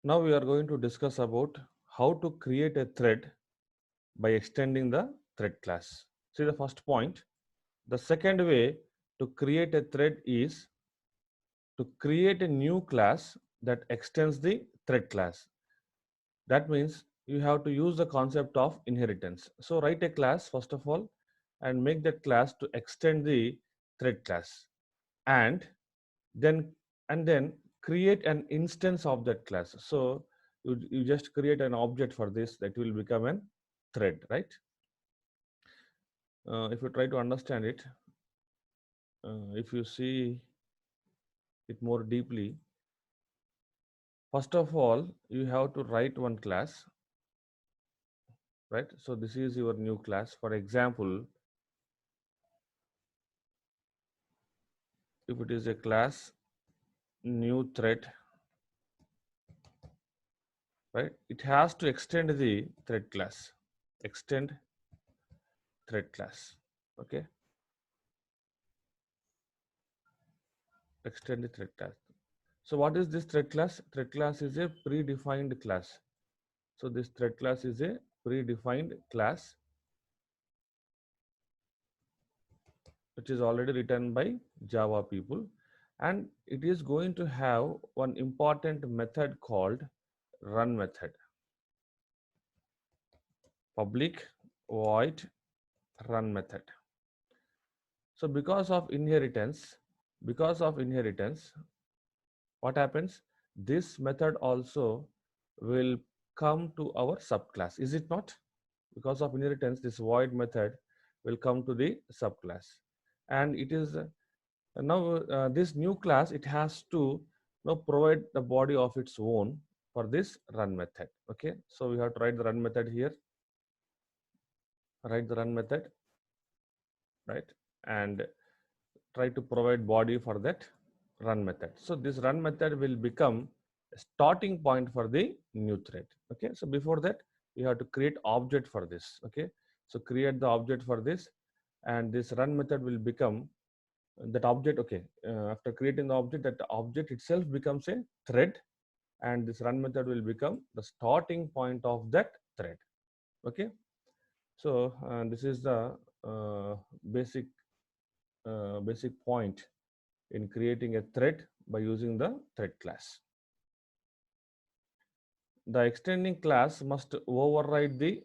Now we are going to discuss about how to create a thread by extending the thread class. See the first point. The second way to create a thread is to create a new class that extends the thread class. That means you have to use the concept of inheritance. So write a class first of all and make that class to extend the thread class, and then then create an instance of that class. So you just create an object for this that will become a thread, right? If you try to understand it, if you see it more deeply, first of all you have to write one class, right? So this is your new class. For example, if it is a class new thread, right, it has to extend the thread class, extend thread class. Okay, extend the thread class. So what is this thread class? Thread class is a predefined class. So this thread class is a predefined class which is already written by Java people, and it is going to have one important method called run method. Public void run method. So because of inheritance, what happens? This method also will come to our subclass, is it not? Because of inheritance, this void method will come to the subclass, and it is now this new class, it has to now provide the body of its own for this run method. Okay, so we have to write the run method here, write the run method, right, and try to provide body for that run method. So this run method will become a starting point for the new thread. Okay, so before that we have to create object for this. Okay, so create the object for this, and this run method will become that object. Okay, after creating the object, that object itself becomes a thread, and this run method will become the starting point of that thread. Okay, so this is the uh, basic basic point in creating a thread by using the thread class. The extending class must override the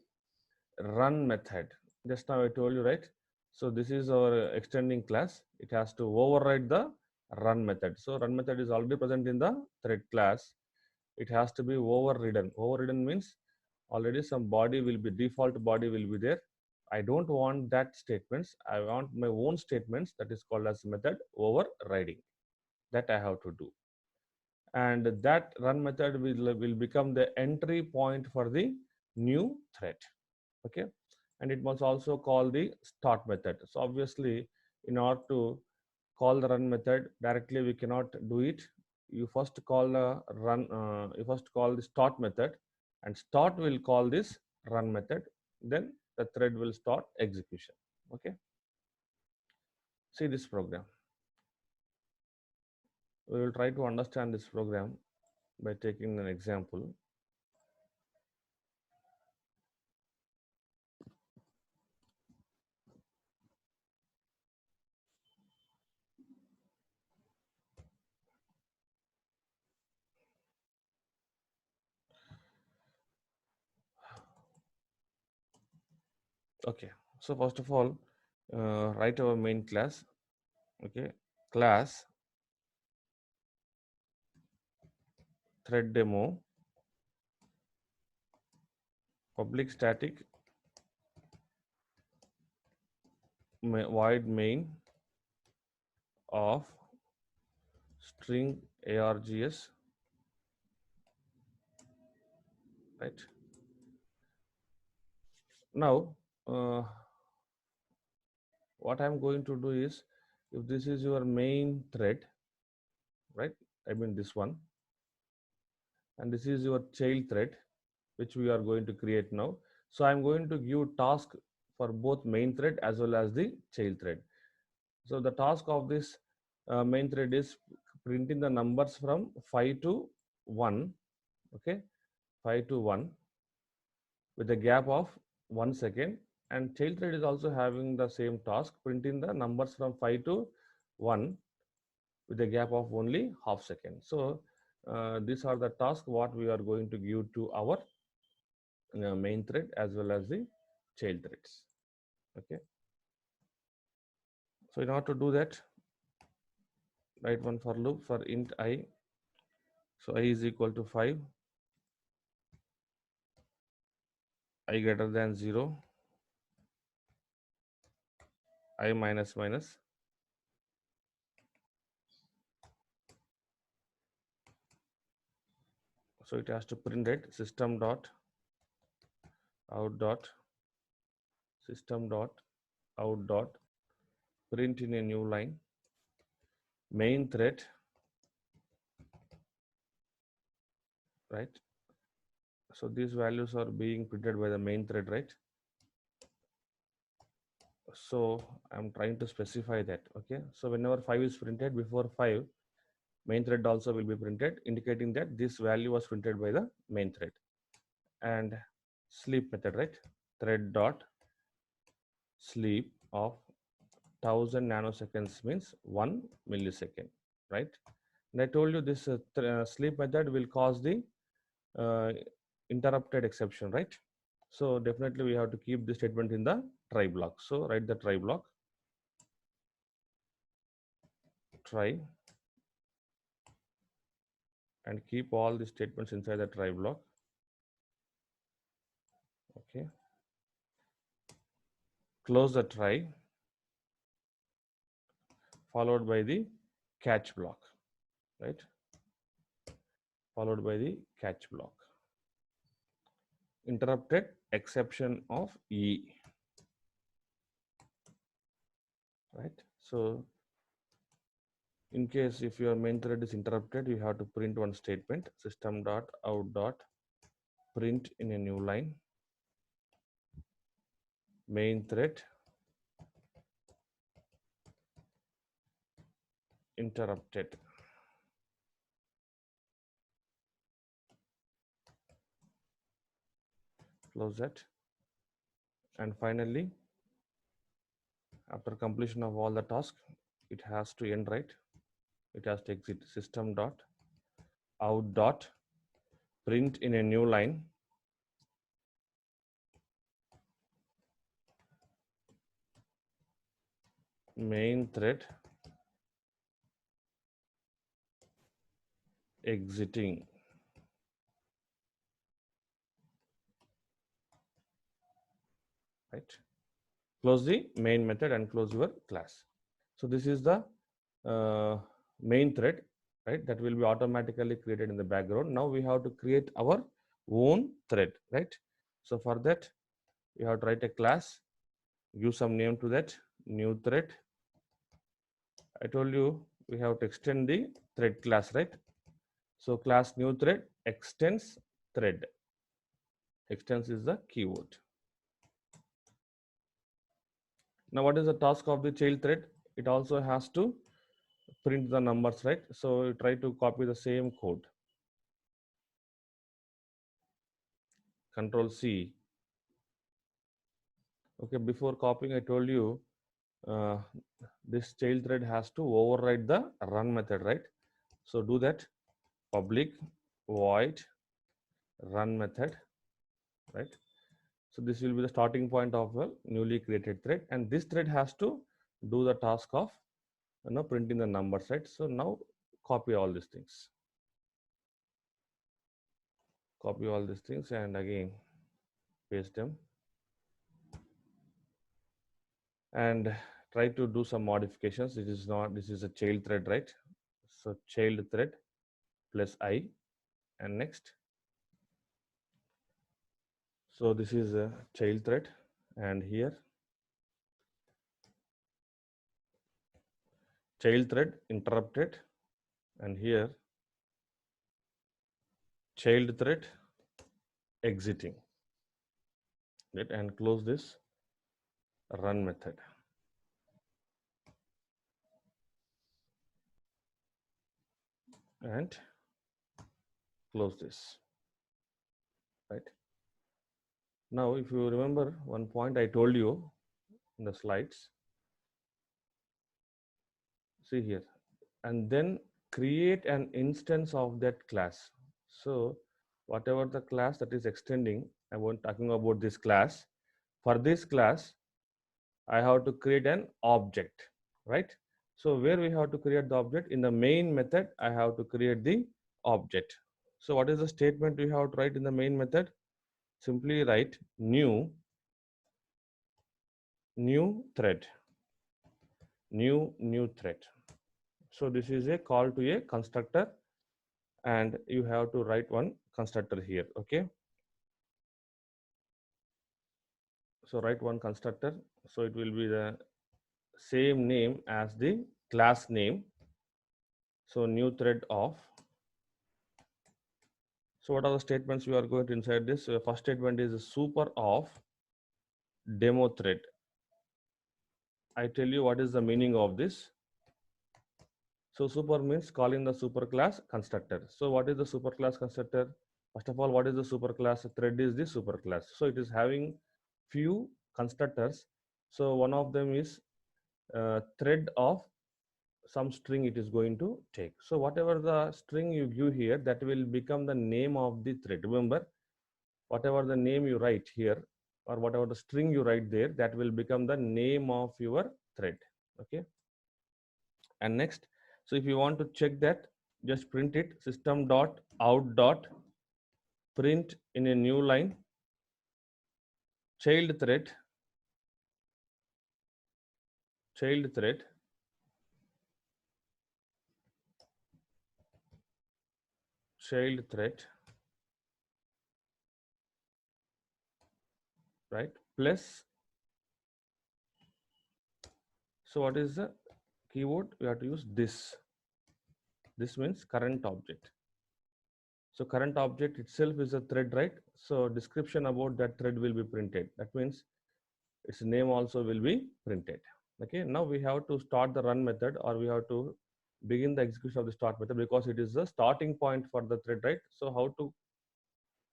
run method. Just now I told you, right? So this is our extending class. It has to override the run method. So run method is already present in the thread class. It has to be overridden. Overridden means already some body will be, default body will be there. I don't want that statements. I want my own statements. That is called as method overriding. That I have to do, and that run method will become the entry point for the new thread. Okay, and it must also call the start method. So obviously, in order to call the run method directly, we cannot do it. You first call the you first call the start method, and start will call this run method, then the thread will start execution. Okay, see this program. We will try to understand this program by taking an example. Okay, so first of all, write our main class. Okay, class thread demo public static void main of string args, right? Now, what I'm going to do is, if this is your main thread, right? I mean this one, and this is your child thread, which we are going to create now. So I'm going to give task for both main thread as well as the child thread. So the task of this main thread is printing the numbers from 5 to 1, Okay, 5 to 1 with a gap of 1 second, and child thread is also having the same task, printing the numbers from 5 to 1 with a gap of only half second. So these are the tasks what we are going to give to our main thread as well as the child threads. Okay, so in order to do that, write one for loop for int I. So I is equal to 5, I greater than 0, I minus minus. So it has to print it system dot out dot system dot out dot print in a new line main thread, right? So these values are being printed by the main thread, right? So I'm trying to specify that. Okay, so whenever 5 is printed, before 5 main thread also will be printed, indicating that this value was printed by the main thread. And sleep method, right? Thread dot sleep of 1000 nanoseconds means 1 millisecond, right? And I told you this sleep method will cause the uh, interrupted exception, right? So definitely we have to keep this statement in the try block. So write the try block, try, and keep all the statements inside the try block. Okay, close the try, followed by the catch block, right? Followed by the catch block. Interrupted exception of E, right? So in case if your main thread is interrupted, you have to print one statement, system dot out dot print in a new line main thread interrupted. Close that. And finally, after completion of all the tasks, it has to end, right? It has to exit system dot out dot print in a new line main thread exiting, right? Close the main method and close your class. So this is the main thread, right? That will be automatically created in the background. Now we have to create our own thread, right? So for that, you have to write a class, give some name to that, new thread. I told you we have to extend the thread class, right? So class new thread extends thread. Extends is the keyword. Now what is the task of the child thread? It also has to print the numbers, right? So you try to copy the same code. Control C. Okay, before copying, I told you uh, this child thread has to override the run method, right? So do that. Public void run method, right? So this will be the starting point of a newly created thread, and this thread has to do the task of printing the numbers, right? So now copy all these things. Copy all these things and again paste them and try to do some modifications. This is a child thread, right? So child thread plus I, and next. So this is a child thread, and here child thread interrupted, and here child thread exiting, right? And close this run method. And close this. right? Now, if you remember one point I told you in the slides, see here, and then create an instance of that class. So whatever the class that is extending, I want talking about this class. For this class, I have to create an object, right? So where we have to create the object? In the main method, I have to create the object. So what is the statement we have to write in the main method? Simply write new thread, new thread. So this is a call to a constructor, and you have to write one constructor here. Okay, so write one constructor, so it will be the same name as the class name. So new thread of. So what are the statements we are going to inside this? First statement is super of demo thread. I tell you what is the meaning of this. So super means calling the super class constructor. So what is the super class constructor? First of all, what is the super class? Thread is the super class. So it is having few constructors. So one of them is thread of some string it is going to take. So whatever the string you give here, that will become the name of the thread. Remember, whatever the name you write here, or whatever the string you write there, that will become the name of your thread. Okay. And next, so if you want to check that, just print it system dot out dot print in a new line child thread child thread child thread, right, plus. So what is the keyword? We have to use this means current object. So current object itself is a thread, right? So description about that thread will be printed. That means its name also will be printed. Okay, now we have to start the run method, or we have to begin the execution of the start method, because it is the starting point for the thread, right? So how to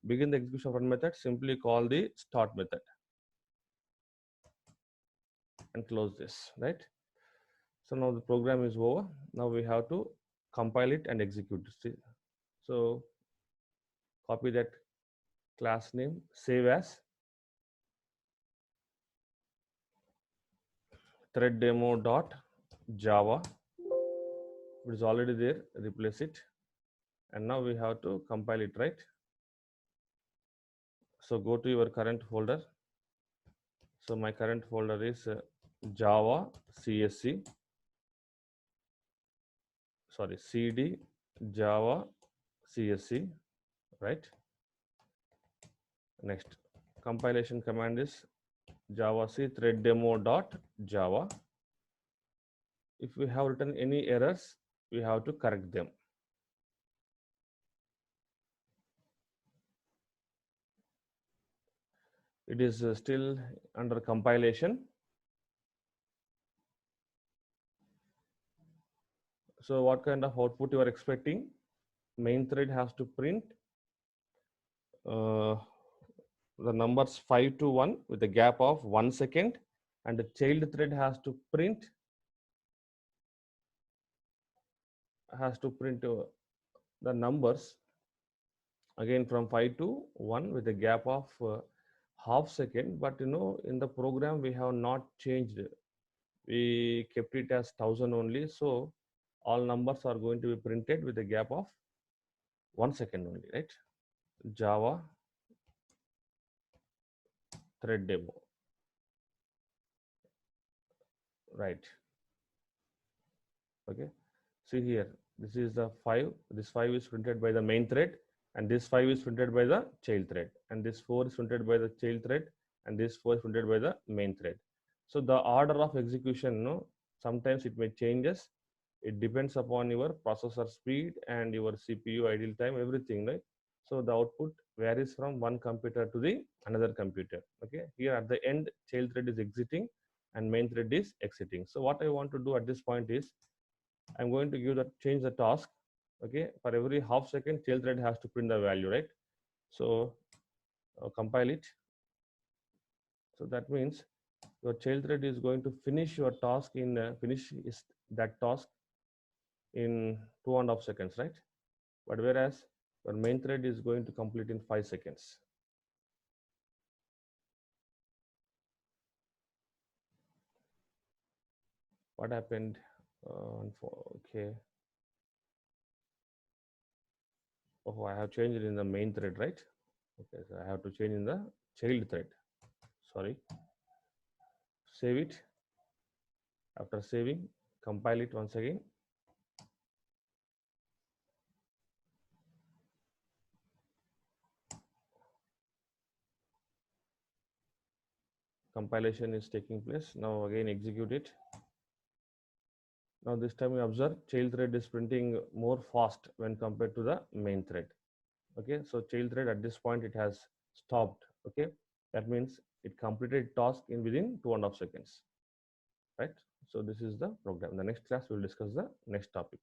begin the execution of run method? Simply call the start method and close this, right? So now the program is over. Now we have to compile it and execute it. So copy that class name, save as thread demo dot java. It is already there, replace it. And now we have to compile it, right? So go to your current folder. So my current folder is Java CSC, sorry, CD Java CSC, right? Next, compilation command is Java C thread demo dot Java. If we have written any errors, we have to correct them. It is still under compilation. So what kind of output you are expecting? Main thread has to print uh, the numbers 5 to 1 with a gap of 1 second, and the child thread has to print the numbers again from 5 to 1 with a gap of half second. But in the program we have not changed, we kept it as 1000 only. So all numbers are going to be printed with a gap of 1 second only, right? Java thread demo, right? Okay, see here, this is the 5, this 5 is printed by the main thread, and this 5 is printed by the child thread, and this 4 is printed by the child thread, and this 4 is printed by the main thread. So the order of execution, sometimes it may changes. It depends upon your processor speed and your CPU idle time, everything, right? So the output varies from one computer to the another computer. Okay, here at the end, child thread is exiting and main thread is exiting. So what I want to do at this point is, I'm going to change the task. Okay, for every half second, child thread has to print the value, right? So compile it. So that means your child thread is going to finish your task in finish is that task in 2.5 seconds, right? But whereas your main thread is going to complete in 5 seconds. What happened? Okay. Oh, I have changed it in the main thread, right? Okay, so I have to change in the child thread. Sorry. Save it. After saving, compile it once again. Compilation is taking place. Now again execute it. Now this time you observe child thread is printing more fast when compared to the main thread. Okay, so child thread at this point it has stopped. Okay, that means it completed task in within 2.5 seconds, right? So this is the program. In the next class we will discuss the next topic.